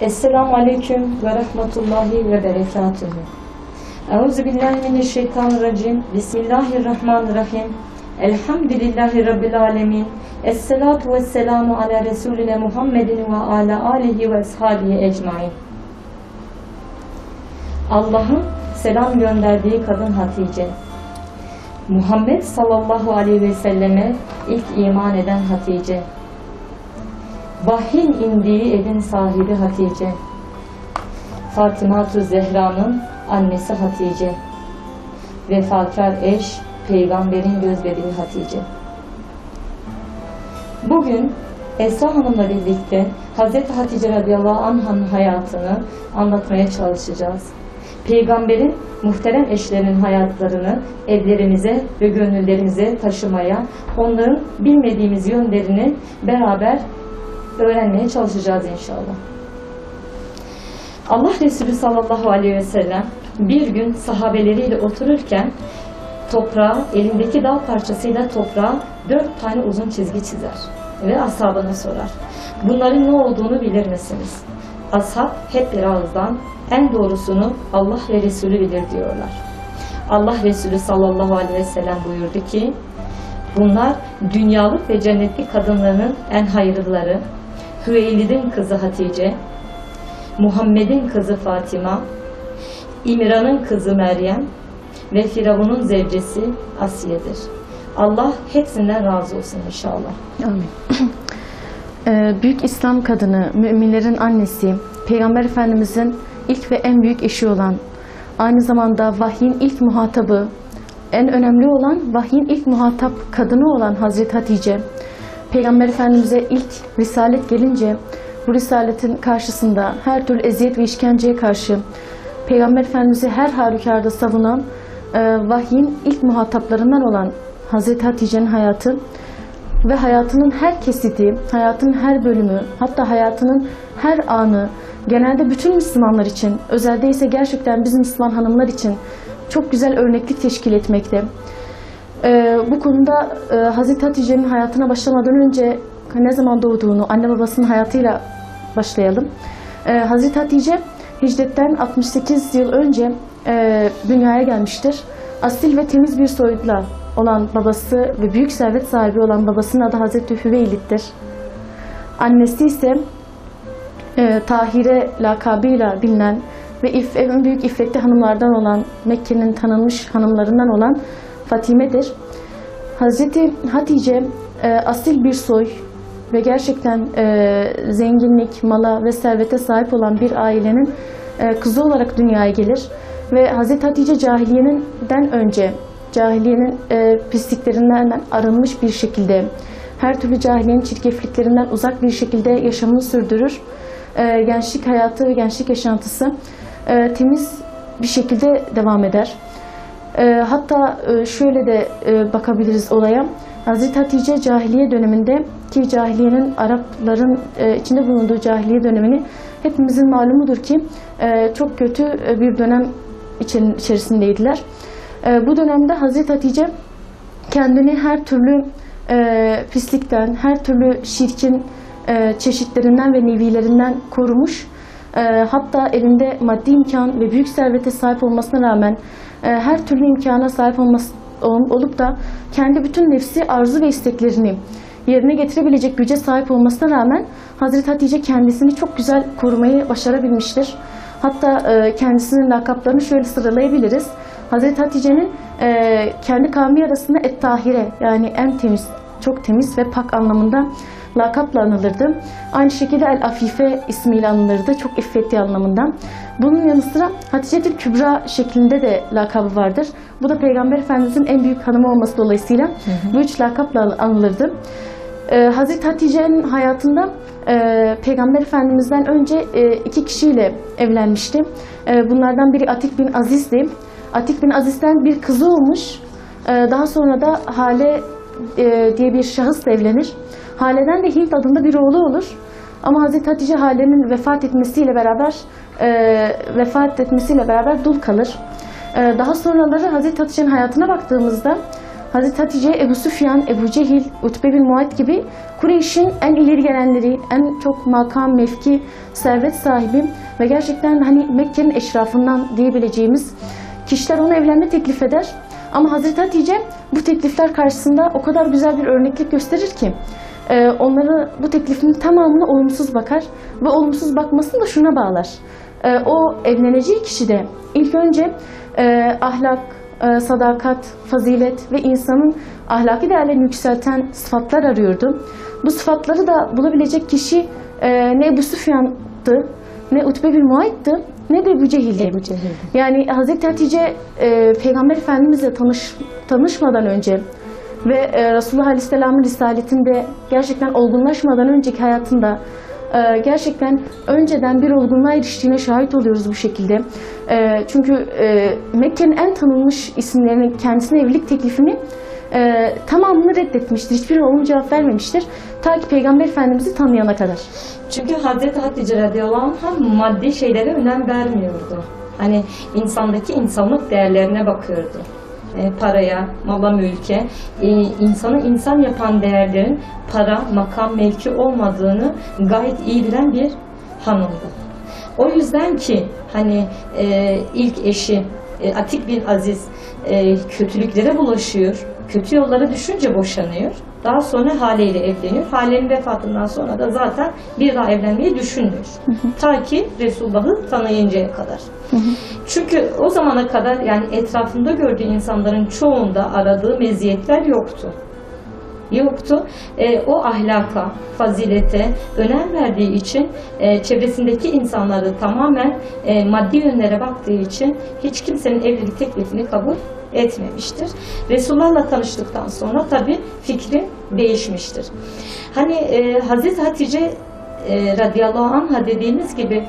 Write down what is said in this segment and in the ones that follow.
Esselamu Aleyküm ve Rahmetullahi ve Berekatuhu. Euzubillahimineşşeytanirracim. Bismillahirrahmanirrahim. Elhamdülillahi Rabbil alemin. Esselatu vesselamu ala Resuline Muhammedin ve ala alihi ve ashabihi ecmain. Allah'ın selam gönderdiği kadın Hatice. Muhammed sallallahu aleyhi ve selleme ilk iman eden Hatice. Vahyin indiği evin sahibi Hatice. Fatıma-tü Zehra'nın annesi Hatice. Vefakar eş, peygamberin gözbebeği Hatice. Bugün Esra Hanım'la birlikte Hz. Hatice radıyallahu anh'ın hayatını anlatmaya çalışacağız. Peygamberin muhterem eşlerinin hayatlarını evlerimize ve gönüllerimize taşımaya, onların bilmediğimiz yönlerini beraber öğrenmeye çalışacağız inşallah. Allah Resulü sallallahu aleyhi ve sellem bir gün sahabeleriyle otururken toprağa, elindeki dal parçasıyla toprağa 4 tane uzun çizgi çizer ve ashabına sorar. Bunların ne olduğunu bilir misiniz? Ashab hep bir ağızdan en doğrusunu Allah ve Resulü bilir diyorlar. Allah Resulü sallallahu aleyhi ve sellem buyurdu ki, bunlar dünyalık ve cennetlik kadınlarının en hayırlıları, Hüveylid'in kızı Hatice, Muhammed'in kızı Fatıma, İmran'ın kızı Meryem ve Firavun'un zevcesi Asiye'dir. Allah hepsinden razı olsun inşallah. Amin. Büyük İslam kadını, müminlerin annesi, Peygamber Efendimizin ilk ve en büyük eşi olan, aynı zamanda vahyin ilk muhatabı, en önemli olan vahyin ilk muhatap kadını olan Hazreti Hatice, Peygamber Efendimiz'e ilk risalet gelince bu risaletin karşısında her türlü eziyet ve işkenceye karşı Peygamber Efendimiz'i her halükarda savunan vahyin ilk muhataplarından olan Hazreti Hatice'nin hayatı ve hayatının her kesiti, hayatının her bölümü, hatta hayatının her anı genelde bütün Müslümanlar için, özelde ise gerçekten bizim Müslüman hanımlar için çok güzel örneklik teşkil etmekte. Bu konuda Hazreti Hatice'nin hayatına başlamadan önce ne zaman doğduğunu, anne babasının hayatıyla başlayalım. Hazreti Hatice hicretten 68 yıl önce dünyaya gelmiştir. Asil ve temiz bir soyla olan babası ve büyük servet sahibi olan babasının adı Hazreti Hüveylid'dir. Annesi ise Tahire lakabıyla bilinen ve en büyük iffetli hanımlardan olan, Mekke'nin tanınmış hanımlarından olan Fatime'dir. Hazreti Hatice asil bir soy ve gerçekten zenginlik, mala ve servete sahip olan bir ailenin kızı olarak dünyaya gelir. Ve Hazreti Hatice cahiliyeden önce, cahiliyenin pisliklerinden arınmış bir şekilde, her türlü cahiliyenin çirkefliklerinden uzak bir şekilde yaşamını sürdürür. Gençlik hayatı ve gençlik yaşantısı temiz bir şekilde devam eder. Hatta şöyle de bakabiliriz olaya. Hazreti Hatice cahiliye döneminde, ki cahiliyenin Arapların içinde bulunduğu cahiliye dönemini hepimizin malumudur ki çok kötü bir dönem içerisindeydiler. Bu dönemde Hazreti Hatice kendini her türlü pislikten, her türlü şirkin çeşitlerinden ve nevilerinden korumuş. Hatta elinde maddi imkan ve büyük servete sahip olmasına rağmen her türlü imkana sahip olup da kendi bütün nefsi arzu ve isteklerini yerine getirebilecek güce sahip olmasına rağmen Hazreti Hatice kendisini çok güzel korumayı başarabilmiştir. Hatta kendisinin lakaplarını şöyle sıralayabiliriz. Hazreti Hatice'nin kendi kavmi arasında Et-Tahire, yani en temiz, çok temiz ve pak anlamında lakapla anılırdı. Aynı şekilde El-Afife ismiyle anılırdı, çok iffetli anlamında. Bunun yanı sıra Hatice-tül Kübra şeklinde de lakabı vardır. Bu da Peygamber Efendimiz'in en büyük hanımı olması dolayısıyla bu üç lakapla anılırdı. Hazreti Hatice'nin hayatında Peygamber Efendimiz'den önce iki kişiyle evlenmişti. Bunlardan biri Atik bin Aziz'di. Atik bin Aziz'den bir kızı olmuş. Daha sonra da Hale diye bir şahısla evlenir. Hale'den de Hint adında bir oğlu olur. Ama Hazreti Hatice Hale'nin vefat etmesiyle beraber dul kalır. Daha sonraları Hazreti Hatice'nin hayatına baktığımızda Hazreti Hatice, Ebu Süfyan, Ebu Cehil, Utbe bin Muayt gibi Kureyş'in en ileri gelenleri, en çok makam, mevki, servet sahibi ve gerçekten hani Mekke'nin eşrafından diyebileceğimiz kişiler ona evlenme teklif eder. Ama Hazreti Hatice bu teklifler karşısında o kadar güzel bir örneklik gösterir ki onları bu teklifin tamamını olumsuz bakar ve olumsuz bakmasını da şuna bağlar. O evleneceği kişi de ilk önce ahlak, sadakat, fazilet ve insanın ahlaki değerlerini yükselten sıfatlar arıyordu. Bu sıfatları da bulabilecek kişi ne Ebu Süfyan'dı, ne Utbe bin Muayt'tı, ne de Ebu Cehil'di. Yani Hazreti Hatice Peygamber Efendimizle tanışmadan önce ve Resulullah Aleyhisselam'ın risaletinde gerçekten olgunlaşmadan önceki hayatında gerçekten önceden bir olgunluğa eriştiğine şahit oluyoruz bu şekilde. Çünkü Mekke'nin en tanınmış isimlerinin kendisine evlilik teklifini tamamını reddetmiştir. Hiçbiri olumlu cevap vermemiştir. Ta ki Peygamber Efendimiz'i tanıyana kadar. Çünkü Hazreti Hatice radıyallahu anh maddi şeylere önem vermiyordu. Hani insandaki insanlık değerlerine bakıyordu. Paraya, mala, mülke, insanı insan yapan değerlerin para, makam, mevki olmadığını gayet iyi bilen bir hanımdı. O yüzden ki hani ilk eşi Atik bin Aziz kötülüklere bulaşıyor, kötü yollara düşünce boşanıyor. Daha sonra Hale ile evleniyor. Hale'nin vefatından sonra da zaten bir daha evlenmeyi düşünmüyor. Ta ki Resulullah'ı tanıyıncaya kadar. Çünkü o zamana kadar yani etrafında gördüğü insanların çoğunda aradığı meziyetler yoktu. O ahlaka, fazilete önem verdiği için çevresindeki insanları tamamen maddi yönlere baktığı için hiç kimsenin evlilik teklifini kabul etmemiştir. Resulullah'la tanıştıktan sonra tabi fikri değişmiştir. Hani Hazreti Hatice radıyallahu anha dediğimiz gibi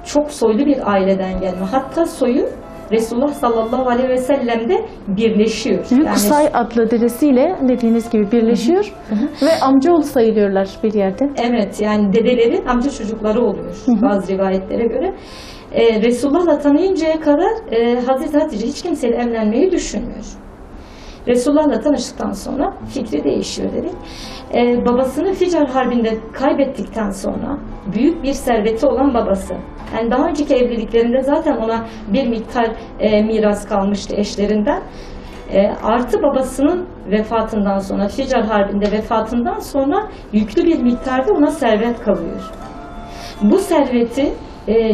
çok soylu bir aileden gelme. Hatta soyu Resulullah sallallahu aleyhi ve sellem'de birleşiyor. Yani, Kusay adlı dedesiyle dediğiniz gibi birleşiyor ve amcaoğlu sayılıyorlar bir yerde. Evet, yani dedeleri amca çocukları oluyor bazı rivayetlere göre. Resulullah'la tanıyıncaya kadar Hazreti Hatice hiç kimseyle evlenmeyi düşünmüyor. Resulullah'la tanıştıktan sonra fikri değişiyor dedik. Babasını Ficar Harbi'nde kaybettikten sonra büyük bir serveti olan babası. Yani daha önceki evliliklerinde zaten ona bir miktar miras kalmıştı eşlerinden. Artı babasının vefatından sonra, Ficar Harbi'nde vefatından sonra yüklü bir miktarda ona servet kalıyor. Bu serveti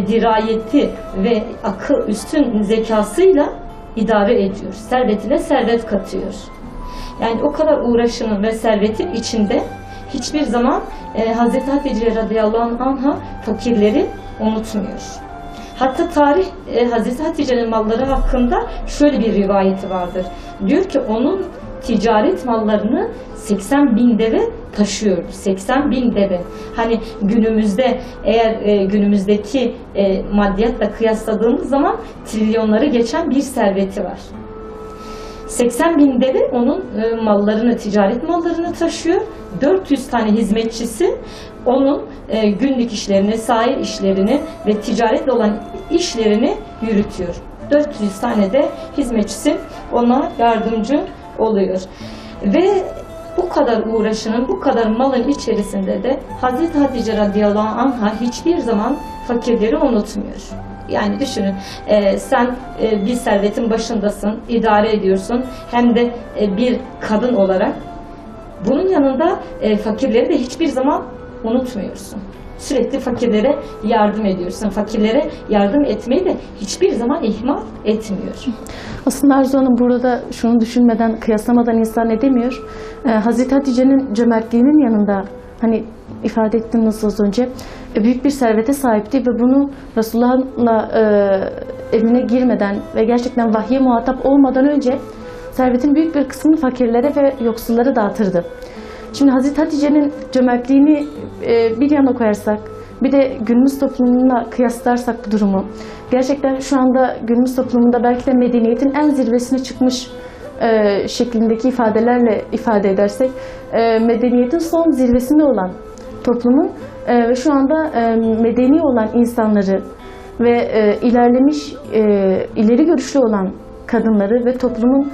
dirayeti ve akıl üstün zekasıyla idare ediyor. Servetine servet katıyor. Yani o kadar uğraşının ve servetin içinde hiçbir zaman Hazreti Hatice radıyallahu anha fakirleri unutmuyor. Hatta tarih Hazreti Hatice'nin malları hakkında şöyle bir rivayeti vardır. Diyor ki onun ticaret mallarını 80.000 deve taşıyordu. 80.000 deve. Hani günümüzde eğer günümüzdeki maddiyatla kıyasladığımız zaman trilyonları geçen bir serveti var. 80.000 deve onun mallarını, ticaret mallarını taşıyor. 400 tane hizmetçisi onun günlük işlerini, sahil işlerini ve ticaretle olan işlerini yürütüyor. 400 tane de hizmetçisi ona yardımcı oluyor. Ve bu kadar uğraşının, bu kadar malın içerisinde de Hazreti Hatice radıyallahu anha hiçbir zaman fakirleri unutmuyor. Yani düşünün, sen bir servetin başındasın, idare ediyorsun, hem de bir kadın olarak. Bunun yanında fakirleri de hiçbir zaman unutmuyorsun. Sürekli fakirlere yardım ediyorsun. Fakirlere yardım etmeyi de hiçbir zaman ihmal etmiyor. Aslında Arzu Hanım burada şunu düşünmeden, kıyaslamadan insan edemiyor. Hazreti Hatice'nin cömertliğinin yanında, hani ifade ettiğiniz az önce, büyük bir servete sahipti ve bunu Resulullah'la evine girmeden ve gerçekten vahye muhatap olmadan önce servetin büyük bir kısmını fakirlere ve yoksullara dağıtırdı. Şimdi Hazreti Hatice'nin cömertliğini bir yana koyarsak, bir de günümüz toplumuna kıyaslarsak bu durumu, gerçekten şu anda günümüz toplumunda belki de medeniyetin en zirvesine çıkmış şeklindeki ifadelerle ifade edersek, medeniyetin son zirvesinde olan toplumun ve şu anda medeni olan insanları ve ilerlemiş, ileri görüşlü olan kadınları ve toplumun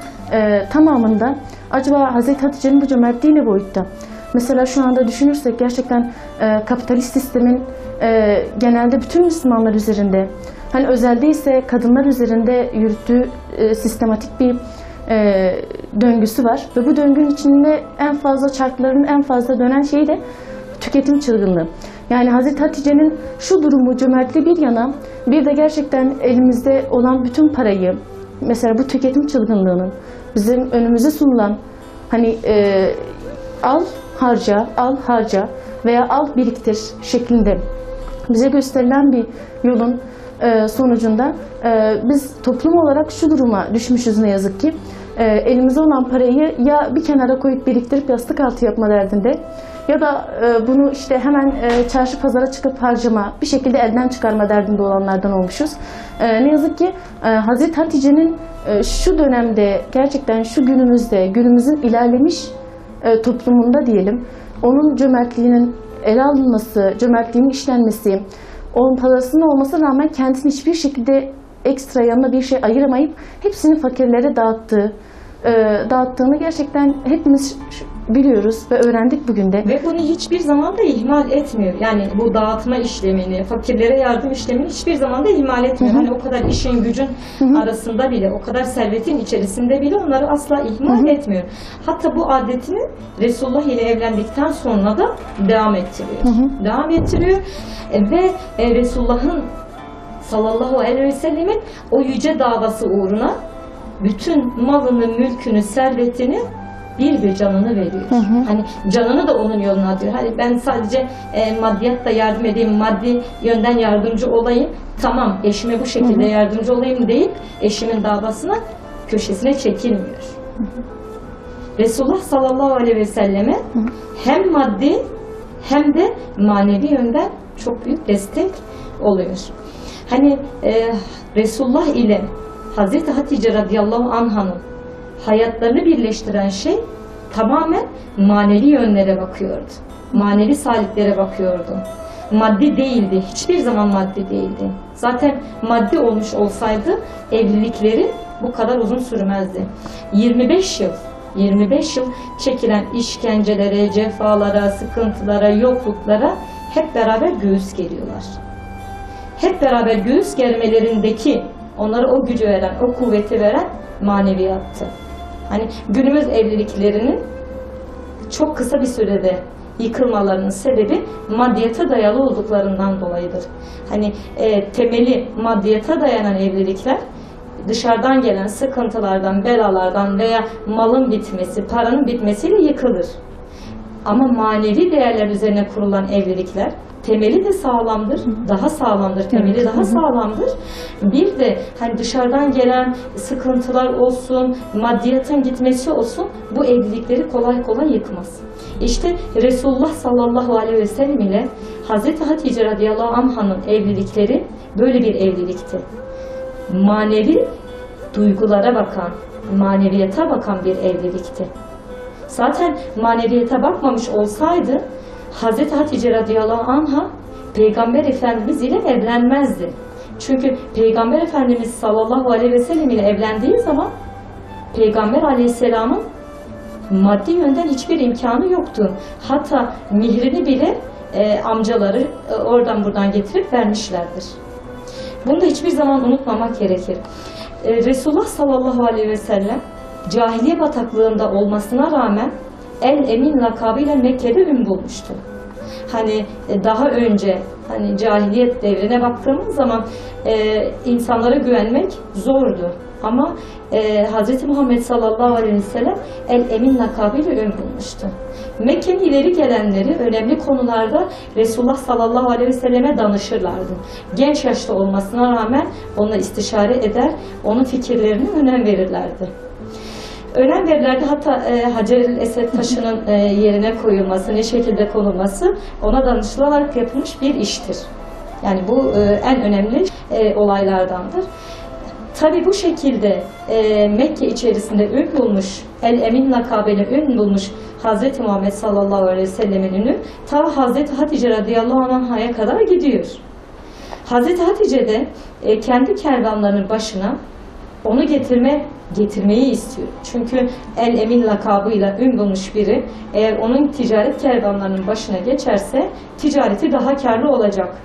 tamamında acaba Hazreti Hatice'nin bu cömertliği ne boyutta? Mesela şu anda düşünürsek gerçekten kapitalist sistemin genelde bütün Müslümanlar üzerinde, hani özelde ise kadınlar üzerinde yürüttüğü sistematik bir döngüsü var. Ve bu döngünün içinde en fazla çarkların en fazla dönen şey de tüketim çılgınlığı. Yani Hazreti Hatice'nin şu durumu cömertliği bir yana, bir de gerçekten elimizde olan bütün parayı, mesela bu tüketim çılgınlığının bizim önümüze sunulan hani al harca, al harca veya al biriktir şeklinde bize gösterilen bir yolun sonucunda biz toplum olarak şu duruma düşmüşüz ne yazık ki. Elimize olan parayı ya bir kenara koyup biriktirip yastık altı yapma derdinde ya da bunu işte hemen çarşı pazara çıkıp harcama, bir şekilde elden çıkarma derdinde olanlardan olmuşuz. Ne yazık ki Hazreti Hatice'nin şu dönemde, gerçekten şu günümüzde, günümüzün ilerlemiş toplumunda diyelim, onun cömertliğinin ele alınması, cömertliğinin işlenmesi, onun parasının olmasına rağmen kendisini hiçbir şekilde ekstra yanına bir şey ayıramayıp hepsini fakirlere dağıttığını gerçekten hepimiz biliyoruz ve öğrendik bugün de. Ve bunu hiçbir zaman da ihmal etmiyor. Yani bu dağıtma işlemini, fakirlere yardım işlemini hiçbir zaman da ihmal etmiyor. Hani o kadar işin gücün arasında bile, o kadar servetin içerisinde bile onları asla ihmal etmiyor. Hatta bu adetini Resulullah ile evlendikten sonra da devam ettiriyor. Devam ettiriyor ve Resulullah'ın sallallahu aleyhi ve sellemin o yüce davası uğruna bütün malını, mülkünü, servetini, bir canını veriyor. Hani canını da onun yoluna atıyor. Hani ben sadece maddiyatla yardım edeyim, maddi yönden yardımcı olayım, tamam eşime bu şekilde yardımcı olayım deyip eşimin davasına, köşesine çekilmiyor. Resulullah sallallahu aleyhi ve selleme hem maddi hem de manevi yönden çok büyük destek oluyor. Hani Resulullah ile Hazreti Hatice radıyallahu anh'ın hayatlarını birleştiren şey tamamen manevi yönlere bakıyordu. Manevi saliklere bakıyordu. Maddi değildi. Hiçbir zaman maddi değildi. Zaten maddi olmuş olsaydı evlilikleri bu kadar uzun sürmezdi. 25 yıl çekilen işkencelere, cefalara, sıkıntılara, yokluklara hep beraber göğüs geriyorlar. Hep beraber göğüs germelerindeki onlara o gücü veren, o kuvveti veren maneviyattı. Hani günümüz evliliklerinin çok kısa bir sürede yıkılmalarının sebebi maddiyata dayalı olduklarından dolayıdır. Hani temeli maddiyata dayanan evlilikler dışarıdan gelen sıkıntılardan, belalardan veya malın bitmesi, paranın bitmesiyle yıkılır. Ama manevi değerler üzerine kurulan evlilikler temeli de sağlamdır, daha sağlamdır, temeli daha sağlamdır. Bir de hani dışarıdan gelen sıkıntılar olsun, maddiyatın gitmesi olsun, bu evlilikleri kolay kolay yıkmaz. İşte Resulullah sallallahu aleyhi ve sellem ile Hazreti Hatice radıyallahu anh'ın evlilikleri böyle bir evlilikti. Manevi duygulara bakan, maneviyata bakan bir evlilikti. Zaten maneviyata bakmamış olsaydı Hazreti Hatice radıyallahu anh'a Peygamber Efendimiz ile evlenmezdi. Çünkü Peygamber Efendimiz sallallahu aleyhi ve sellem ile evlendiği zaman Peygamber aleyhisselamın maddi yönden hiçbir imkanı yoktu. Hatta mihrini bile amcaları oradan buradan getirip vermişlerdir. Bunu da hiçbir zaman unutmamak gerekir. Resulullah sallallahu aleyhi ve sellem cahiliye bataklığında olmasına rağmen El-Emin lakabıyla Mekke'de ün bulmuştu. Hani daha önce hani cahiliyet devrine baktığımız zaman insanlara güvenmek zordu. Ama Hz. Muhammed sallallahu aleyhi ve sellem El-Emin lakabıyla ün bulmuştu. Mekke'nin ileri gelenleri önemli konularda Resulullah sallallahu aleyhi ve selleme danışırlardı. Genç yaşta olmasına rağmen onunla istişare eder, onun fikirlerine önem verirlerdi. Önem verirlerdi. Hatta Hacer-i Esed taşının yerine koyulması, ne şekilde konulması ona danışılarak yapılmış bir iştir. Yani bu en önemli olaylardandır. Tabi bu şekilde Mekke içerisinde ün bulmuş, El-Emin lakabıyla ün bulmuş Hz. Muhammed sallallahu aleyhi ve sellemin ünü ta Hz. Hatice radıyallahu anh'a kadar gidiyor. Hz. Hatice de kendi kervanlarının başına onu getirmeyi istiyor. Çünkü El Emin lakabıyla ün bulmuş biri, eğer onun ticaret kervanlarının başına geçerse ticareti daha karlı olacak.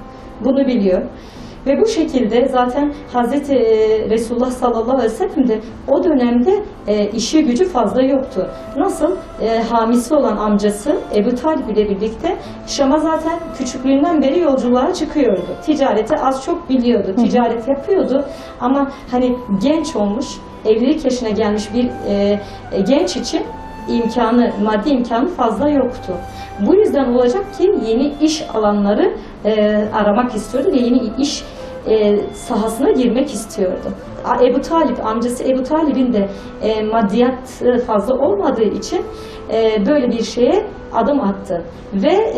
Bunu biliyor. Ve bu şekilde zaten Hazreti Resulullah sallallahu aleyhi ve sellem de o dönemde işi gücü fazla yoktu. Nasıl? Hamisi olan amcası Ebu Talib ile birlikte Şam'a zaten küçüklüğünden beri yolculuğa çıkıyordu. Ticareti az çok biliyordu. Ticaret yapıyordu ama hani genç olmuş, evlilik yaşına gelmiş bir genç için maddi imkanı fazla yoktu. Bu yüzden olacak ki yeni iş alanları aramak istiyordu ve yeni iş sahasına girmek istiyordu. Ebu Talib, amcası Ebu Talib'in de maddiyat fazla olmadığı için böyle bir şeye adım attı. Ve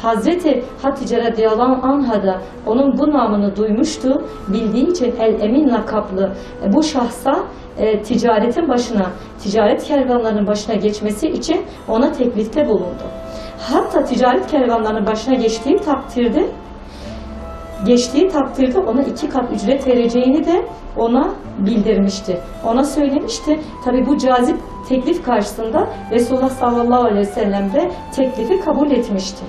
Hazreti Hatice radıyallahu anha da onun bu namını duymuştu. Bildiği için El Emin lakaplı bu şahsa ticaret kervanlarının başına geçmesi için ona teklifte bulundu. Hatta ticaret kervanlarının başına geçtiği takdirde ona 2 kat ücret vereceğini de ona bildirmişti. Ona söylemişti. Tabi bu cazip teklif karşısında Resulullah sallallahu aleyhi ve sellem de teklifi kabul etmişti.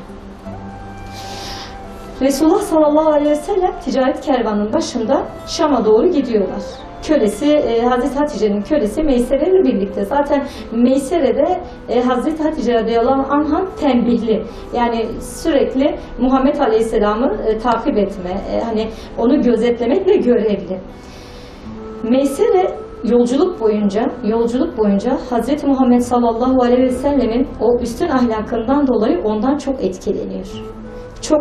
Resulullah sallallahu aleyhi ve sellem ticaret kervanının başında Şam'a doğru gidiyorlar. Kölesi, Hazreti Hatice'nin kölesi Meysere ile birlikte. Zaten Meysere'de Hazreti Hatice radıyallahu anh'a tembihli. Yani sürekli Muhammed Aleyhisselam'ı takip etme, hani onu gözetlemekle görevli. Meysere yolculuk boyunca Hazreti Muhammed sallallahu aleyhi ve sellemin o üstün ahlakından dolayı ondan çok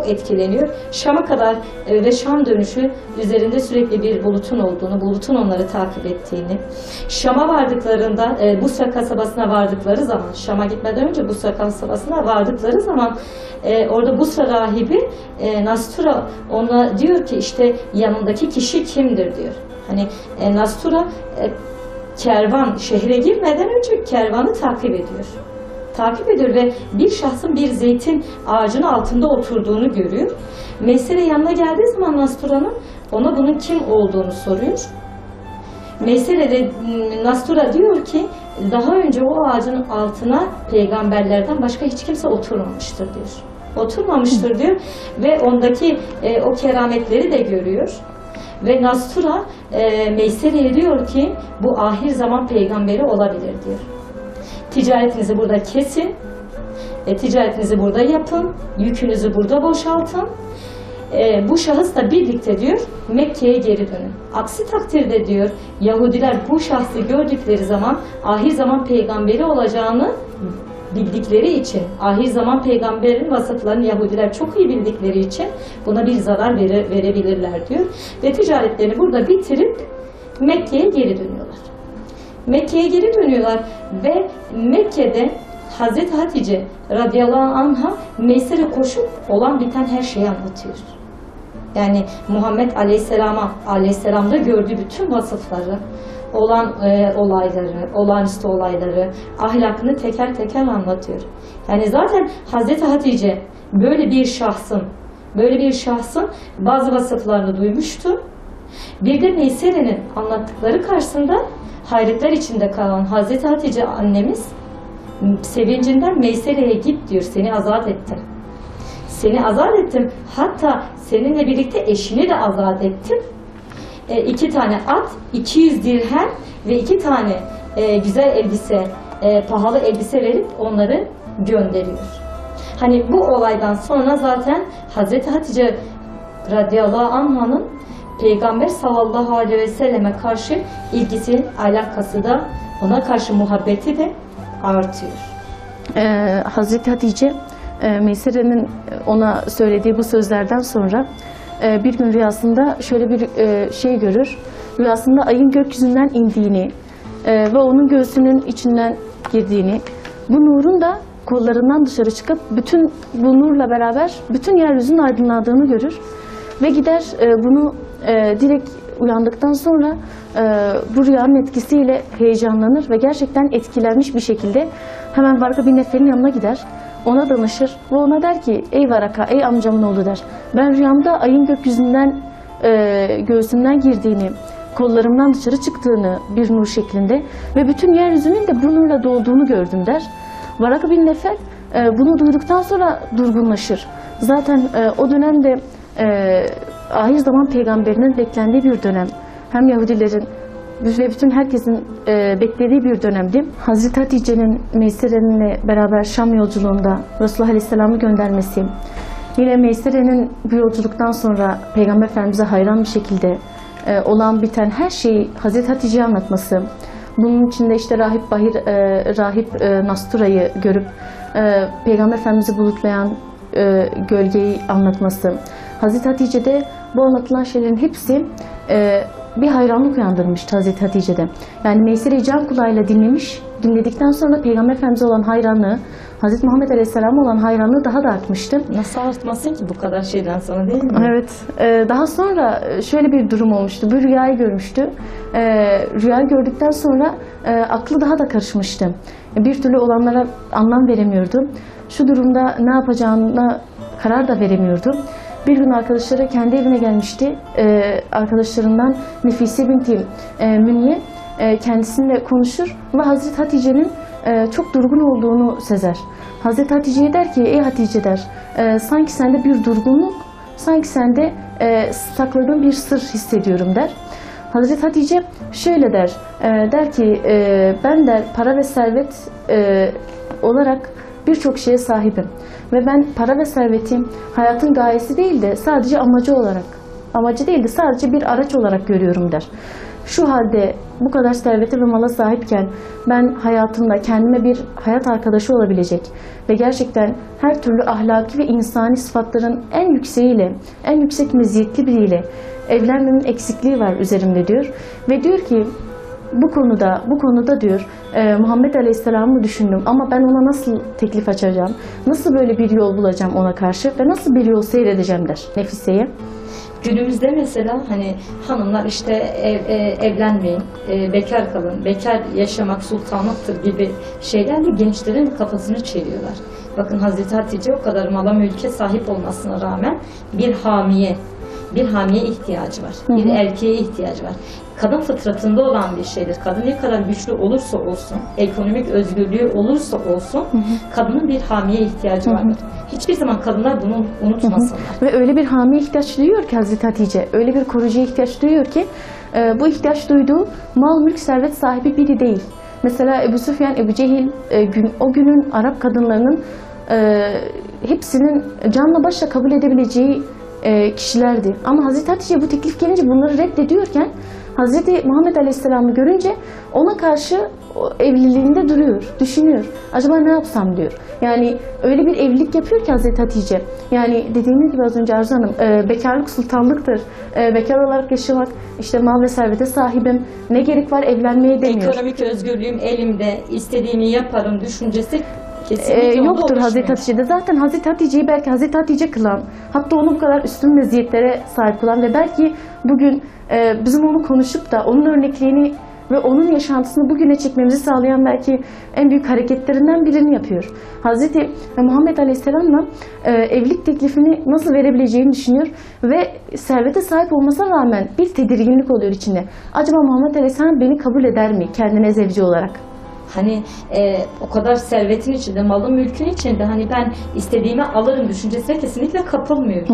etkileniyor. Şam'a kadar ve Şam dönüşü üzerinde sürekli bir bulutun olduğunu, bulutun onları takip ettiğini. Şam'a vardıklarında, Busra kasabasına vardıkları zaman, Şam'a gitmeden önce Busra kasabasına vardıkları zaman orada Busra rahibi Nastura ona diyor ki işte yanındaki kişi kimdir diyor. Hani Nastura kervan şehre girmeden önce kervanı takip ediyor ve bir şahsın bir zeytin ağacının altında oturduğunu görüyor. Meysere yanına geldiği zaman Nastura'nın ona bunun kim olduğunu soruyor. Meysere de Nastura diyor ki daha önce o ağacın altına peygamberlerden başka hiç kimse oturmamıştır diyor. Ve ondaki o kerametleri de görüyor. Ve Nastura Meysere'ye diyor ki bu ahir zaman peygamberi olabilir diyor. Ticaretinizi burada kesin, ticaretinizi burada yapın, yükünüzü burada boşaltın. Bu şahısla birlikte diyor Mekke'ye geri dönün. Aksi takdirde diyor Yahudiler bu şahsı gördükleri zaman ahir zaman peygamberi olacağını bildikleri için, ahir zaman peygamberin vasıflarını Yahudiler çok iyi bildikleri için buna bir zarar verebilirler diyor. Ve ticaretlerini burada bitirip Mekke'ye geri dönüyorlar. Ve Mekke'de Hazreti Hatice radıyallahu anha Meyser'e koşup olan biten her şeyi anlatıyor. Yani Muhammed aleyhisselamda gördüğü bütün vasıfları, olan olayları, olağanüstü olayları, ahlakını teker teker anlatıyor. Yani zaten Hazreti Hatice böyle bir şahsın bazı vasıflarını duymuştu. Bir de Meysere'nin anlattıkları karşısında hayretler içinde kalan Hazreti Hatice annemiz sevincinden Meysere'ye git diyor, seni azat ettim. Hatta seninle birlikte eşini de azat ettim. 2 tane at, 200 dirhem ve 2 tane güzel elbise, pahalı elbise verip onları gönderiyor. Hani bu olaydan sonra zaten Hazreti Hatice radıyallahu anh'ın Peygamber sallallahu aleyhi ve selleme karşı ilgisi, alakası da, ona karşı muhabbeti de artıyor. Hazreti Hatice, Meysere'nin ona söylediği bu sözlerden sonra bir gün rüyasında şöyle bir şey görür. Rüyasında ayın gökyüzünden indiğini ve onun göğsünün içinden girdiğini, bu nurun da kollarından dışarı çıkıp bütün bu nurla beraber bütün yeryüzünün aydınlandığını görür. Ve gider bunu direkt uyandıktan sonra bu rüyanın etkisiyle heyecanlanır ve gerçekten etkilenmiş bir şekilde hemen Varaka bin Nefel'in yanına gider. Ona danışır ve ona der ki ey Varaka, ey amcamın oğlu der. Ben rüyamda ayın gökyüzünden göğsümden girdiğini, kollarımdan dışarı çıktığını bir nur şeklinde ve bütün yeryüzünün de bu nurla dolduğunu gördüm der. Varaka bin Nefer bunu duyduktan sonra durgunlaşır. Zaten o dönemde ahir zaman peygamberinin beklendiği bir dönem. Hem Yahudilerin ve bütün herkesin beklediği bir dönemdi. Hazreti Hatice'nin Meysere'ninle beraber Şam yolculuğunda Resulullah Aleyhisselam'ı göndermesi, yine Meysere'nin bu yolculuktan sonra Peygamber Efendimiz'e hayran bir şekilde olan biten her şeyi Hazreti Hatice'ye anlatması, bunun içinde işte Rahip Nastura'yı görüp Peygamber Efendimiz'i bulutlayan gölgeyi anlatması, Hazreti Hatice'de bu anlatılan şeylerin hepsi bir hayranlık uyandırmıştı Hazreti Hatice'de. Yani Meysere-i can kulağıyla dinledikten sonra Peygamber Efendimiz'e olan hayranlığı, Hazreti Muhammed Aleyhisselam'a olan hayranlığı daha da artmıştı. Nasıl artmasın ki bu kadar şeyden sonra, değil mi? Evet. Daha sonra şöyle bir durum olmuştu. Bir rüyayı görmüştü. Rüyayı gördükten sonra aklı daha da karışmıştı. Bir türlü olanlara anlam veremiyordu. Şu durumda ne yapacağına karar da veremiyordu. Bir gün arkadaşları kendi evine gelmişti. Arkadaşlarından Nefise binti Münye kendisiyle konuşur ve Hazreti Hatice'nin çok durgun olduğunu sezer. Hazreti Hatice'ye der ki, ey Hatice der, sanki sende bir durgunluk, sanki sende sakladığın bir sır hissediyorum der. Hazreti Hatice şöyle der, der ki ben der para ve servet olarak birçok şeye sahibim. Ve ben para ve serveti hayatın gayesi değil de sadece amacı değil de sadece bir araç olarak görüyorum der. Şu halde bu kadar servete ve mala sahipken ben hayatımda kendime bir hayat arkadaşı olabilecek ve gerçekten her türlü ahlaki ve insani sıfatların en yükseğiyle, en yüksek meziyetli biriyle evlenmemin eksikliği var üzerimde diyor. Ve diyor ki bu konuda diyor Muhammed Aleyhisselam'ı düşündüm ama ben ona nasıl teklif açacağım, nasıl böyle bir yol bulacağım ona karşı ve nasıl bir yol seyredeceğim der Nefise'ye. Günümüzde mesela hani hanımlar işte evlenmeyin, bekar kalın, bekar yaşamak sultanlıktır gibi şeylerle gençlerin kafasını çeviriyorlar. Bakın Hazreti Hatice o kadar mala mülke sahip olmasına rağmen bir hamiye ihtiyacı var. Bir erkeğe ihtiyacı var. Kadın fıtratında olan bir şeydir. Kadın ne kadar güçlü olursa olsun, ekonomik özgürlüğü olursa olsun, kadının bir hamiye ihtiyacı vardır. Hiçbir zaman kadınlar bunu unutmasınlar. Ve öyle bir hamiye ihtiyaç duyuyor ki Hazreti Hatice, öyle bir koruyucuya ihtiyaç duyuyor ki bu ihtiyaç duyduğu mal, mülk, servet sahibi biri değil. Mesela Ebu Süfyan, Ebu Cehil o günün Arap kadınlarının hepsinin canla başla kabul edebileceği kişilerdi. Ama Hazreti Hatice bu teklif gelince bunları reddediyorken Hazreti Muhammed Aleyhisselam'ı görünce ona karşı evliliğinde duruyor, düşünüyor. Acaba ne yapsam diyor. Yani öyle bir evlilik yapıyor ki Hazreti Hatice. Yani dediğimiz gibi az önce Arzu Hanım, bekarlık sultanlıktır. Bekar olarak yaşamak, işte mal ve servete sahibim, ne gerek var evlenmeye demiyor. Ekonomik özgürlüğüm elimde, istediğimi yaparım düşüncesi kesinlikle yoktur Hazreti Hatice'de. Zaten Hazreti Hatice'yi belki Hazreti Hatice kılan, hatta onu bu kadar üstün meziyetlere sahip kılan ve belki bugün bizim onu konuşup da onun örnekliğini ve onun yaşantısını bugüne çekmemizi sağlayan belki en büyük hareketlerinden birini yapıyor. Hazreti Muhammed Aleyhisselam'la evlilik teklifini nasıl verebileceğini düşünüyor ve servete sahip olmasına rağmen bir tedirginlik oluyor içinde. Acaba Muhammed Aleyhisselam beni kabul eder mi kendine zevci olarak? Hani o kadar servetin içinde, malın mülkün içinde hani ben istediğimi alırım düşüncesine kesinlikle kapılmıyor.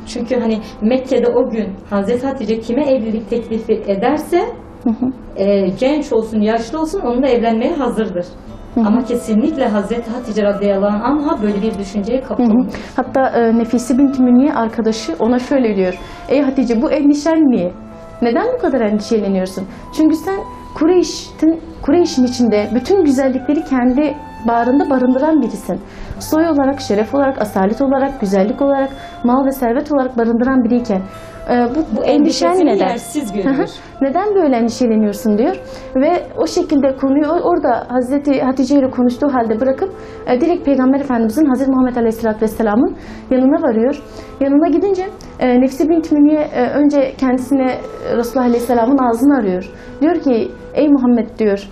Çünkü hani Mekke'de o gün Hazreti Hatice kime evlilik teklifi ederse genç olsun, yaşlı olsun onunla evlenmeye hazırdır. Ama kesinlikle Hazreti Hatice radıyallahu anha böyle bir düşünceye kapılmıyor. Hatta Nefise binti Münye arkadaşı ona şöyle diyor. Ey Hatice bu endişen niye? Neden bu kadar endişeleniyorsun? Çünkü sen Kureyş'in içinde bütün güzellikleri kendi bağrında barındıran birisin. Soy olarak, şeref olarak, asalet olarak, güzellik olarak, mal ve servet olarak barındıran biriyken bu endişen neden? Yersiz görüyor. Neden böyle endişeleniyorsun diyor. Ve o şekilde konuyu orada Hazreti Hatice ile konuştuğu halde bırakıp direkt Peygamber Efendimizin Hazreti Muhammed Aleyhisselatü Vesselam'ın yanına varıyor. Yanına gidince Nefse bint Münye önce kendisine Resulullah Aleyhisselam'ın ağzını arıyor. Diyor ki ey Muhammed diyor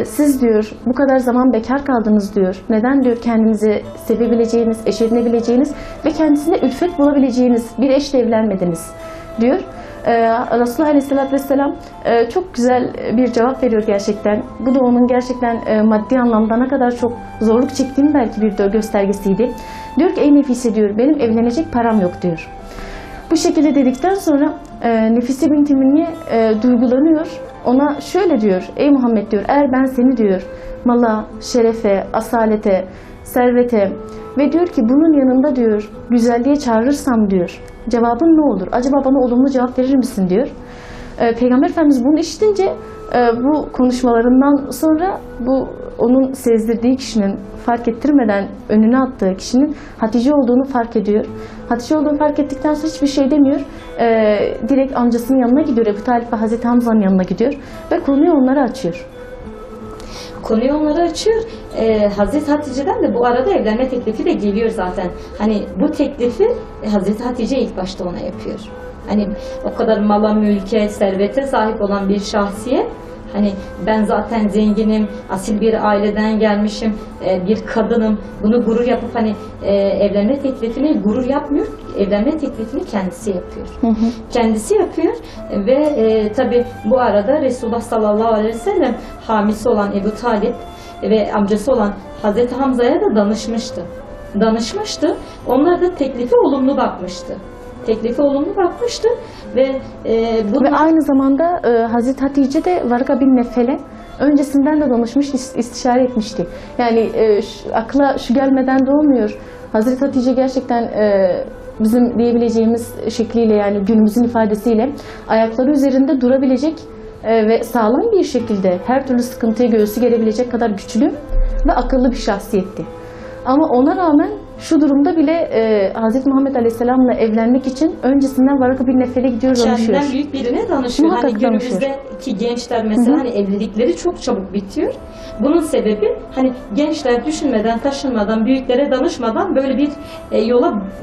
siz diyor bu kadar zaman bekar kaldınız diyor. Neden diyor kendinizi sevebileceğiniz, eş edinebileceğiniz ve kendisine ülfet bulabileceğiniz bir eşle evlenmediniz diyor. Resulullah Aleyhisselatü Vesselam çok güzel bir cevap veriyor gerçekten. Bu da onun gerçekten maddi anlamda ne kadar çok zorluk çektiğini belki bir göstergesiydi. Diyor ki ey Nefise diyor, benim evlenecek param yok diyor. Bu şekilde dedikten sonra Nefise binti Münye duygulanıyor. Ona şöyle diyor, ey Muhammed diyor, eğer ben seni diyor mala, şerefe, asalete, servete ve diyor ki bunun yanında diyor güzelliğe çağırırsam diyor, cevabın ne olur? Acaba bana olumlu cevap verir misin diyor. Peygamber Efendimiz bunu işitince bu konuşmalarından sonra bu onun sezdirdiği kişinin, fark ettirmeden önüne attığı kişinin Hatice olduğunu fark ediyor. Hatice olduğunu fark ettikten sonra hiçbir şey demiyor. Direkt amcasının yanına gidiyor. Ebu Talip ve Hazreti Hamza'nın yanına gidiyor ve konuyu onlara açıyor. Konuyu onlara açıyor. Hazreti Hatice'den de bu arada evlenme teklifi de geliyor zaten. Hani bu teklifi Hazreti Hatice ilk başta ona yapıyor. Hani o kadar mala, mülke, servete sahip olan bir şahsiyet, hani ben zaten zenginim, asil bir aileden gelmişim, bir kadınım, bunu gurur yapıp hani evlenme teklifini gurur yapmıyor, evlenme teklifini kendisi yapıyor. Kendisi yapıyor ve tabi bu arada Resulullah sallallahu aleyhi ve sellem hamisi olan Ebu Talip ve amcası olan Hazreti Hamza'ya da danışmıştı. Onlar da teklife olumlu bakmıştı. Ve ve aynı zamanda Hazreti Hatice de Varaka bin Nefel'e öncesinden de danışmış, istişare etmişti. Yani akla şu gelmeden de olmuyor. Hazreti Hatice gerçekten bizim diyebileceğimiz şekliyle, yani günümüzün ifadesiyle ayakları üzerinde durabilecek ve sağlam bir şekilde her türlü sıkıntıya göğsü gerebilecek kadar güçlü ve akıllı bir şahsiyetti. Ama ona rağmen şu durumda bile Hz. Muhammed Aleyhisselam'la evlenmek için öncesinden Varaka bin Nefel'e gidiyor, danışıyor. Kendinden büyük birine danışıyor. Muhakkak hani günümüzdeki gençler mesela hani evlilikleri çok çabuk bitiyor. Bunun sebebi hani gençler düşünmeden, taşınmadan, büyüklere danışmadan böyle bir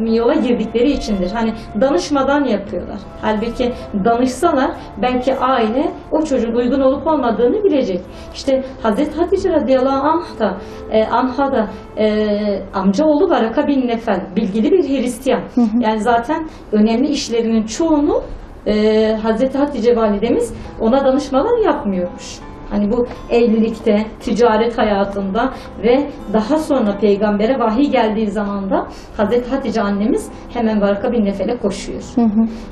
yola girdikleri içindir. Hani danışmadan yapıyorlar. Halbuki danışsalar belki aile o çocuğun uygun olup olmadığını bilecek. İşte Hazreti Hatice radıyallahu anha da amcaoğlu Varaka bin Nefel bilgili bir Hristiyan. Yani zaten önemli işlerinin çoğunu Hazreti Hatice validemiz ona danışmalar yapmıyormuş. Hani bu evlilikte, ticaret hayatında ve daha sonra peygambere vahiy geldiği zaman da Hazreti Hatice annemiz hemen Varaka bin Nefel'e koşuyor.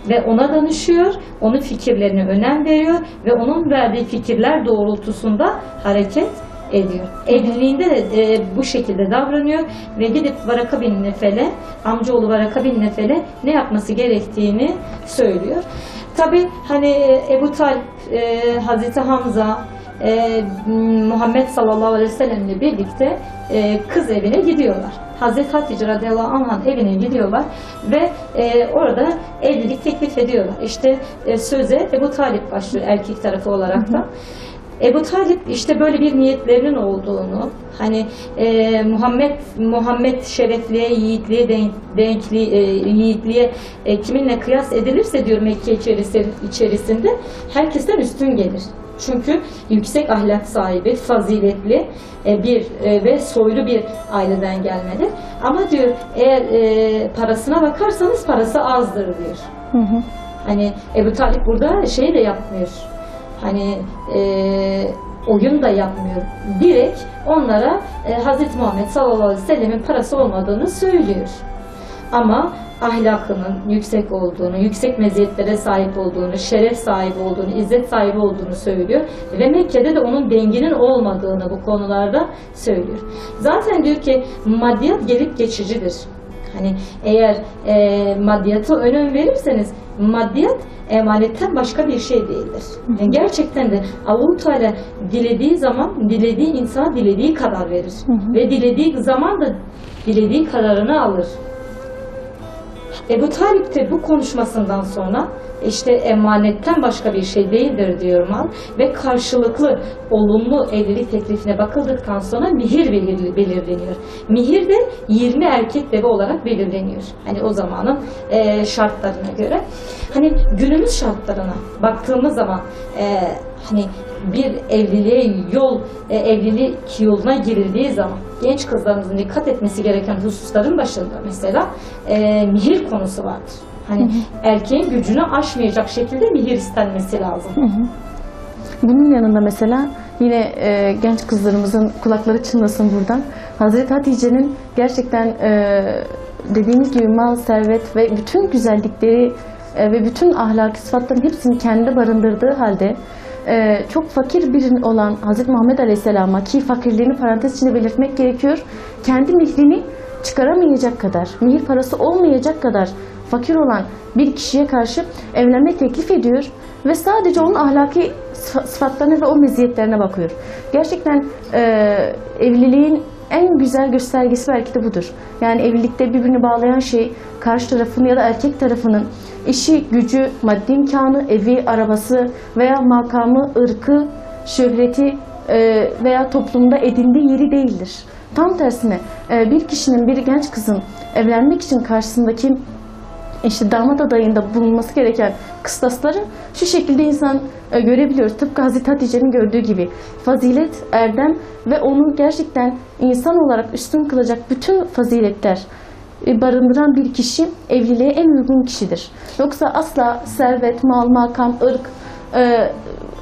Ve ona danışıyor, onun fikirlerine önem veriyor ve onun verdiği fikirler doğrultusunda hareket ediyor. Evliliğinde de bu şekilde davranıyor ve gidip Varaka bin Nefel'e, amcaoğlu Varaka bin Nefel'e ne yapması gerektiğini söylüyor. Tabi hani Ebu Talip, Hazreti Hamza, Muhammed sallallahu aleyhi ve sellem ile birlikte kız evine gidiyorlar. Hazreti Hatice radıyallahu anh'ın evine gidiyorlar ve orada evlilik teklif ediyorlar. İşte söze Ebu Talip başlıyor erkek tarafı olarak da. Ebu Talip işte böyle bir niyetlerinin olduğunu, hani Muhammed şerefliye, yiğitliğe, yiğitliğe kiminle kıyas edilirse diyor Mekke içerisinde herkesten üstün gelir. Çünkü yüksek ahlak sahibi, faziletli ve soylu bir aileden gelmeli. Ama diyor eğer parasına bakarsanız parası azdır diyor. Hani Ebu Talip burada şey de yapmıyor. Hani oyun da yapmıyor. Direkt onlara Hz. Muhammed sallallahu aleyhi ve sellemin parası olmadığını söylüyor. Ama ahlakının yüksek olduğunu, yüksek meziyetlere sahip olduğunu, şeref sahibi olduğunu, izzet sahibi olduğunu söylüyor. Ve Mekke'de de onun denginin olmadığını bu konularda söylüyor. Zaten diyor ki maddiyat gelip geçicidir. Hani eğer maddiyata önem verirseniz maddiyat emanetten başka bir şey değildir. Yani gerçekten de Allah-u Teala dilediği zaman dilediği insana dilediği kadar verir. Ve dilediği zaman da dilediği kararını alır. Ebu Talip de bu konuşmasından sonra işte emanetten başka bir şey değildir diyor mal ve karşılıklı olumlu evlilik teklifine bakıldıktan sonra mihir belirleniyor. Mihir de 20 erkek deve olarak belirleniyor. Hani o zamanın şartlarına göre. Hani günümüz şartlarına baktığımız zaman hani bir evlilik yoluna girildiği zaman genç kızlarımızın dikkat etmesi gereken hususların başında mesela mihir konusu vardır. Hani erkeğin gücünü aşmayacak şekilde mihir istenmesi lazım. Bunun yanında mesela yine genç kızlarımızın kulakları çınlasın buradan. Hazreti Hatice'nin gerçekten dediğimiz gibi mal, servet ve bütün güzellikleri ve bütün ahlaki sıfatların hepsini kendi barındırdığı halde çok fakir biri olan Hazreti Muhammed Aleyhisselam'a, ki fakirliğini parantez içinde belirtmek gerekiyor, kendi mihrini çıkaramayacak kadar, mihir parası olmayacak kadar fakir olan bir kişiye karşı evlenme teklif ediyor ve sadece onun ahlaki sıfatlarına ve o meziyetlerine bakıyor. Gerçekten evliliğin en güzel göstergesi belki de budur. Yani evlilikte birbirini bağlayan şey karşı tarafın ya da erkek tarafının işi, gücü, maddi imkanı, evi, arabası veya makamı, ırkı, şöhreti veya toplumda edindiği yeri değildir. Tam tersine bir kişinin, bir genç kızın evlenmek için karşısındaki işte damat adayında bulunması gereken kıstasları şu şekilde insan görebiliyor. Tıpkı Hazreti Hatice'nin gördüğü gibi fazilet, erdem ve onu gerçekten insan olarak üstün kılacak bütün faziletler barındıran bir kişi evliliğe en uygun kişidir. Yoksa asla servet, mal, makam,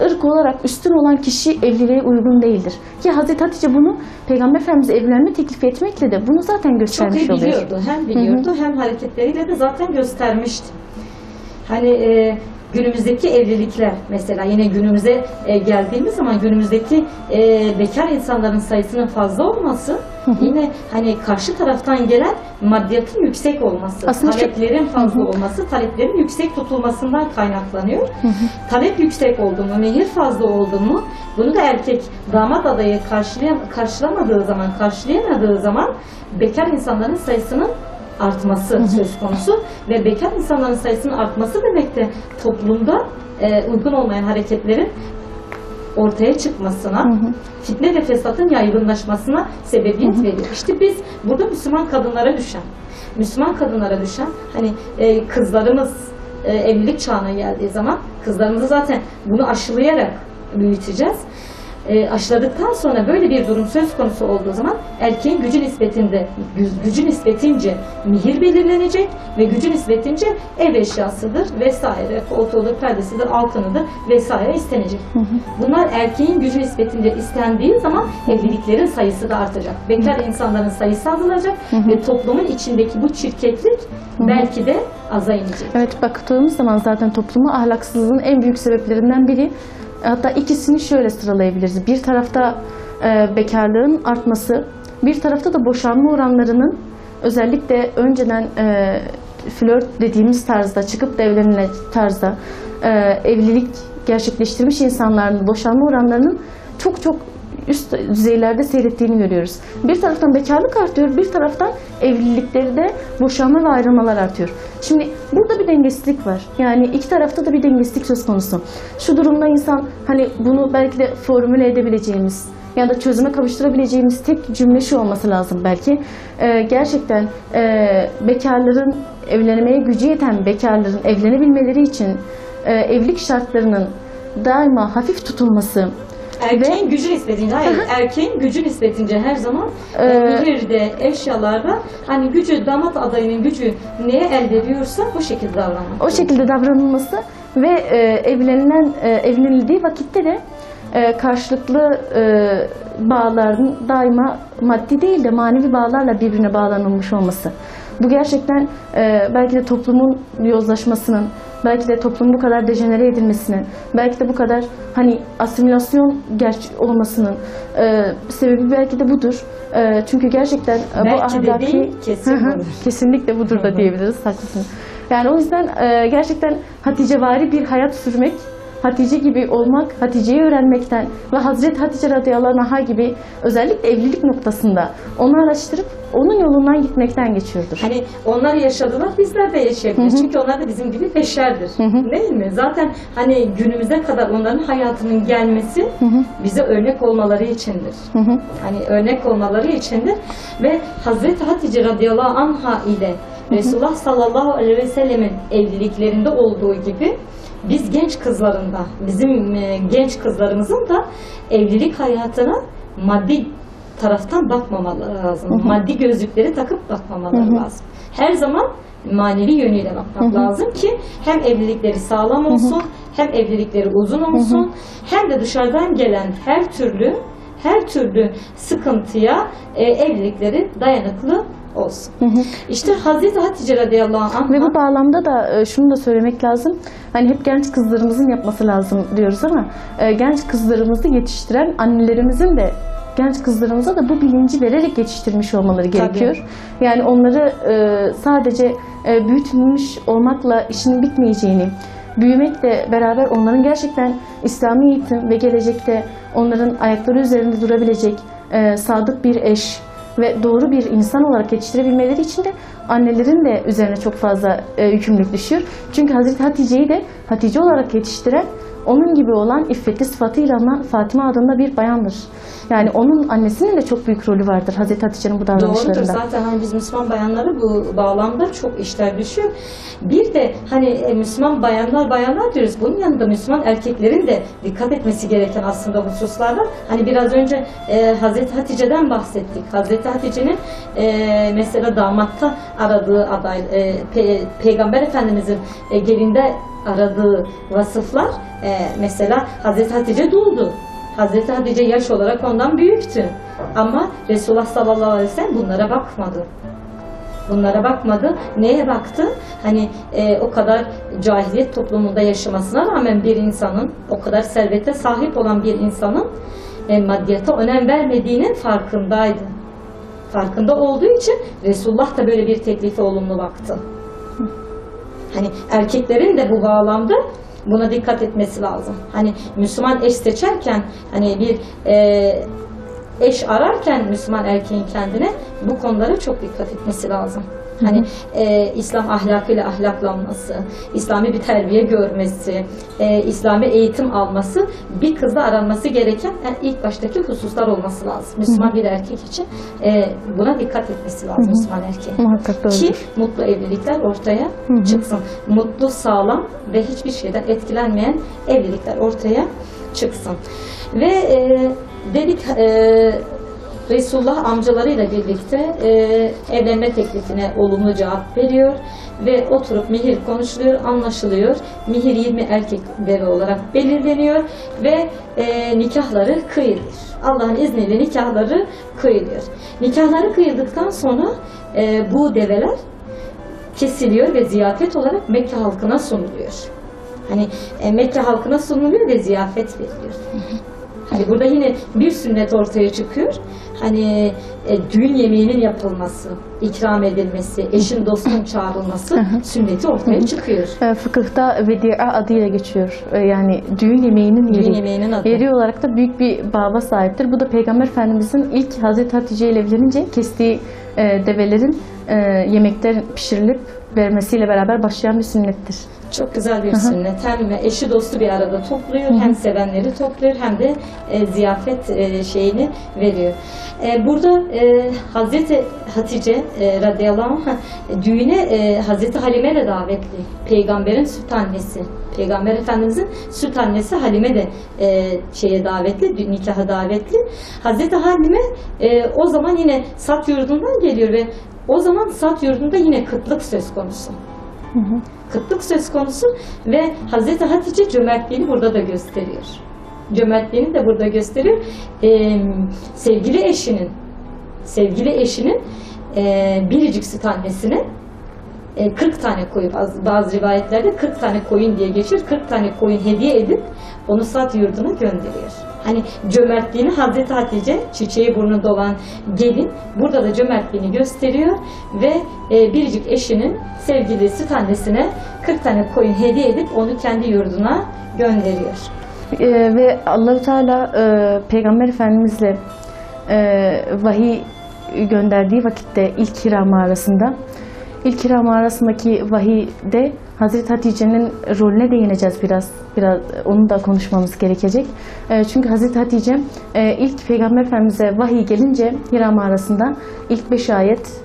ırk olarak üstün olan kişi evliliğe uygun değildir. Ki Hazreti Hatice bunu Peygamber Efendimiz'e evlenme teklif etmekle de bunu zaten göstermiş çok iyi oluyor. biliyordu. Hem biliyordu hem hareketleriyle de zaten göstermişti. Hani günümüzdeki evlilikler mesela yine günümüze geldiğimiz zaman günümüzdeki bekar insanların sayısının fazla olması yine hani karşı taraftan gelen maddiyatın yüksek olması, aslında taleplerin fazla olması, taleplerin yüksek tutulmasından kaynaklanıyor. Talep yüksek oldu mu, mehir fazla oldu mu bunu da erkek damat adayı karşılayamadığı zaman bekar insanların sayısının artması söz konusu ve bekar insanların sayısının artması demek de toplumda uygun olmayan hareketlerin ortaya çıkmasına, fitne ve fesatın yaygınlaşmasına sebebiyet veriyor. İşte biz burada Müslüman kadınlara düşen hani kızlarımız evlilik çağına geldiği zaman kızlarımızı zaten bunu aşılayarak büyüteceğiz. Aşıladıktan sonra böyle bir durum söz konusu olduğu zaman erkeğin gücü nispetince mihir belirlenecek ve gücü nispetince ev eşyasıdır vesaire, koltuğudur, perdesidir, altınıdır vesaire istenecek. Bunlar erkeğin gücü nispetince istendiği zaman evliliklerin sayısı da artacak. Bekar insanların sayısı azalacak ve toplumun içindeki bu çirkeflik belki de aza inecek. Evet, baktığımız zaman zaten topluma ahlaksızlığın en büyük sebeplerinden biri, hatta ikisini şöyle sıralayabiliriz. Bir tarafta bekarlığın artması, bir tarafta da boşanma oranlarının özellikle önceden flört dediğimiz tarzda, çıkıp da evlenilen tarzda evlilik gerçekleştirmiş insanların boşanma oranlarının çok üst düzeylerde seyrettiğini görüyoruz. Bir taraftan bekarlık artıyor, bir taraftan evliliklerde boşanma ve ayrılmalar artıyor. Şimdi burada bir dengesizlik var. Yani iki tarafta da bir dengesizlik söz konusu. Şu durumda insan hani bunu belki de formüle edebileceğimiz ya da çözüme kavuşturabileceğimiz tek cümle şu olması lazım belki. Gerçekten bekarların, evlenmeye gücü yeten bekarların evlenebilmeleri için evlilik şartlarının daima hafif tutulması, erkeğin gücü nispetince, erkeğin gücü nispetince her zaman mihirde, eşyalarda hani gücü, damat adayının gücü neye el veriyorsa o şekilde davranmak. O şekilde davranılması ve evlenildiği vakitte de karşılıklı bağların daima maddi değil de manevi bağlarla birbirine bağlanılmış olması. Bu gerçekten belki de toplumun yozlaşmasının, belki de toplumun bu kadar dejenere edilmesinin, belki de bu kadar hani asimilasyon olmasının sebebi belki de budur. Çünkü gerçekten belki bu ahlaki kesinlikle budur da diyebiliriz. Haklısın. Yani o yüzden gerçekten Haticevari bir hayat sürmek, Hatice gibi olmak, Hatice'yi öğrenmekten ve Hazreti Hatice radıyallahu anha gibi özellikle evlilik noktasında onu araştırıp onun yolundan gitmekten geçiyordur. Hani onlar yaşadılar, bizler de yaşayabiliriz. Çünkü onlar da bizim gibi beşerdir. Değil mi? Zaten hani günümüze kadar onların hayatının gelmesi bize örnek olmaları içindir. Hani örnek olmaları içindir ve Hazreti Hatice radıyallahu anha ile Resulullah sallallahu aleyhi ve sellemin evliliklerinde olduğu gibi biz genç kızlarında, bizim genç kızlarımızın da evlilik hayatına maddi taraftan bakmamaları lazım. Maddi gözlükleri takıp bakmamaları lazım. Her zaman manevi yönüyle bakmak lazım ki hem evlilikleri sağlam olsun, hem evlilikleri uzun olsun, hem de dışarıdan gelen her türlü sıkıntıya evlilikleri dayanıklı olsun. İşte Hazreti Hatice radıyallahu anh Ve bu bağlamda da şunu da söylemek lazım. Hani hep genç kızlarımızın yapması lazım diyoruz ama genç kızlarımızı yetiştiren annelerimizin de genç kızlarımıza da bu bilinci vererek yetiştirmiş olmaları gerekiyor. Yani onları sadece büyütülmüş olmakla işinin bitmeyeceğini, büyümekle beraber onların gerçekten İslami eğitim ve gelecekte onların ayakları üzerinde durabilecek sadık bir eş ve doğru bir insan olarak yetiştirebilmeleri için de annelerin de üzerine çok fazla yükümlülük düşüyor. Çünkü Hazreti Hatice'yi de Hatice olarak yetiştiren, onun gibi olan iffetli sıfatıyla anılan Fatıma adında bir bayandır. Yani onun annesinin de çok büyük rolü vardır Hazreti Hatice'nin bu davranışlarında. Doğrudur. Zaten hani biz Müslüman bayanlara bu bağlamda çok işler düşüyor. Bir de hani Müslüman bayanlar diyoruz. Bunun yanında Müslüman erkeklerin de dikkat etmesi gereken aslında hususlar var. Hani biraz önce Hazreti Hatice'den bahsettik. Hazreti Hatice'nin mesela damatta aradığı aday, Peygamber Efendimiz'in gelinde aradığı vasıflar, mesela Hazreti Hatice duldu. Hazreti Hatice yaş olarak ondan büyüktü. Ama Resulullah sallallahu aleyhi ve sellem bunlara bakmadı. Bunlara bakmadı. Neye baktı? Hani o kadar cahiliyet toplumunda yaşamasına rağmen bir insanın, o kadar servete sahip olan bir insanın maddiyata önem vermediğinin farkındaydı. Farkında olduğu için Resulullah da böyle bir teklife olumlu baktı. Hani erkeklerin de bu bağlamda buna dikkat etmesi lazım. Hani Müslüman eş seçerken, hani bir eş ararken Müslüman erkeğin kendine bu konulara çok dikkat etmesi lazım. Hani İslam ahlakıyla ahlaklanması, İslami bir terbiye görmesi, İslami eğitim alması, bir kızda aranması gereken ilk baştaki hususlar olması lazım. Müslüman bir erkek için buna dikkat etmesi lazım Müslüman erkeğin. Muhakkak doğrudur. Ki mutlu evlilikler ortaya çıksın. Mutlu, sağlam ve hiçbir şeyden etkilenmeyen evlilikler ortaya çıksın. Ve dedik Resulullah amcalarıyla birlikte evlenme teklifine olumlu cevap veriyor ve oturup mihir konuşuluyor, anlaşılıyor. Mihir 20 erkekleri olarak belirleniyor ve nikahları kıyılır. Allah'ın izniyle nikahları kıyılıyor. Nikahları kıyıldıktan sonra bu develer kesiliyor ve ziyafet olarak Mekke halkına sunuluyor. Hani Mekke halkına sunuluyor ve ziyafet veriliyor. Hani burada yine bir sünnet ortaya çıkıyor. Hani düğün yemeğinin yapılması, ikram edilmesi, eşin dostun çağrılması sünneti ortaya çıkıyor. Fıkıhta vedia adıyla geçiyor. Yani düğün yemeğinin adı. Yeri olarak da büyük bir baba sahiptir. Bu da Peygamber Efendimizin ilk Hazreti Hatice ile evlenince kestiği develerin yemekler pişirilip vermesiyle beraber başlayan bir sünnettir. Çok güzel bir sünnet. Hem eşi dostu bir arada topluyor, hem sevenleri topluyor, hem de ziyafet şeyini veriyor. Burada Hazreti Hatice radıyallahu anh düğüne Hazreti Halime de davetli. Peygamberin süt annesi. Peygamber Efendimizin süt annesi Halime de davetli, nikaha davetli. Hazreti Halime o zaman yine Sat yurdundan geliyor ve o zaman Sat yurdunda yine kıtlık söz konusu. Kıtlık söz konusu ve Hazreti Hatice cömertliğini burada da gösteriyor. Cömertliğini de burada gösteriyor. Sevgili eşinin biricik süt annesine 40 tane koyun, bazı rivayetlerde 40 tane koyun diye geçiyor. 40 tane koyun hediye edip onu Sat yurduna gönderiyor. Hani cömertliğini Hazreti Hatice, çiçeği burnunda olan gelin, burada da cömertliğini gösteriyor ve biricik eşinin sevgili süt annesine 40 tane koyun hediye edip onu kendi yurduna gönderiyor. Ve Allah-u Teala Peygamber Efendimizle vahiy gönderdiği vakitte ilk Hira mağarasında, İlk Hira mağarasındaki vahiyde Hazreti Hatice'nin rolüne değineceğiz biraz onu da konuşmamız gerekecek. Çünkü Hazreti Hatice ilk Peygamber Efendimiz'e vahiy gelince Hira mağarasında ilk 5 ayet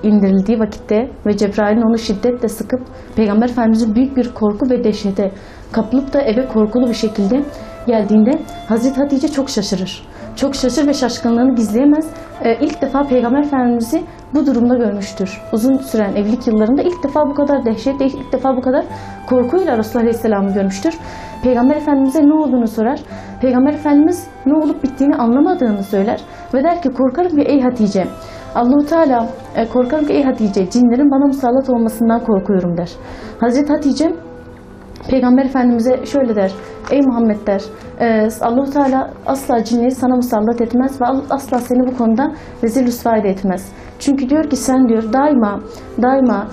indirildiği vakitte ve Cebrail'in onu şiddetle sıkıp Peygamber Efendimiz'in büyük bir korku ve dehşete kapılıp da eve korkulu bir şekilde geldiğinde Hazreti Hatice çok şaşırır. çok şaşır ve şaşkınlığını gizleyemez. İlk defa Peygamber Efendimiz'i bu durumda görmüştür. Uzun süren evlilik yıllarında ilk defa bu kadar dehşetle, ilk defa bu kadar korkuyla Resulullah Aleyhisselam'ı görmüştür. Peygamber Efendimiz'e ne olduğunu sorar. Peygamber Efendimiz ne olup bittiğini anlamadığını söyler ve der ki korkarım ki ey Hatice, Allah-u Teala korkarım ki ey Hatice, cinlerin bana musallat olmasından korkuyorum der. Hazreti Hatice Peygamber Efendimiz'e şöyle der: ey Muhammed der, Allah-u Teala asla cinleri sana musallat etmez ve asla seni bu konuda rezil rüsva etmez. Çünkü diyor ki sen diyor daima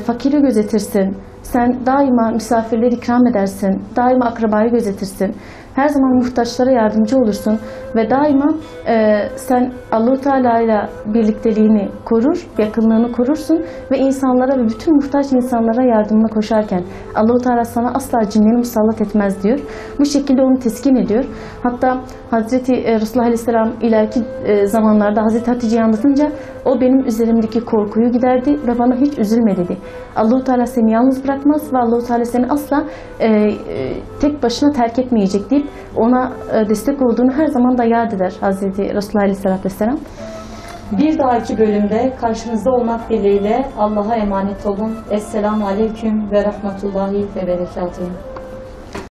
fakiri gözetirsin. Sen daima misafirleri ikram edersin. Daima akrabayı gözetirsin. Her zaman muhtaçlara yardımcı olursun ve daima sen Allah-u Teala ile birlikteliğini korur, yakınlığını korursun ve insanlara ve bütün muhtaç insanlara yardımına koşarken Allah-u Teala sana asla cinleri musallat etmez diyor. Bu şekilde onu teskin ediyor. Hatta Hazreti Resulullah Aleyhisselam ileriki zamanlarda Hazreti Hatice'yi anlatınca o benim üzerimdeki korkuyu giderdi ve bana hiç üzülme dedi. Allah-u Teala seni yalnız bırakmaz ve Allah-u Teala seni asla tek başına terk etmeyecek deyip ona destek olduğunu her zaman da yad eder Hazreti Resulullah Aleyhisselatü Vesselam. Bir dahaki bölümde karşınızda olmak dileğiyle Allah'a emanet olun. Esselamu Aleyküm ve Rahmetullahi ve Berekatuhu.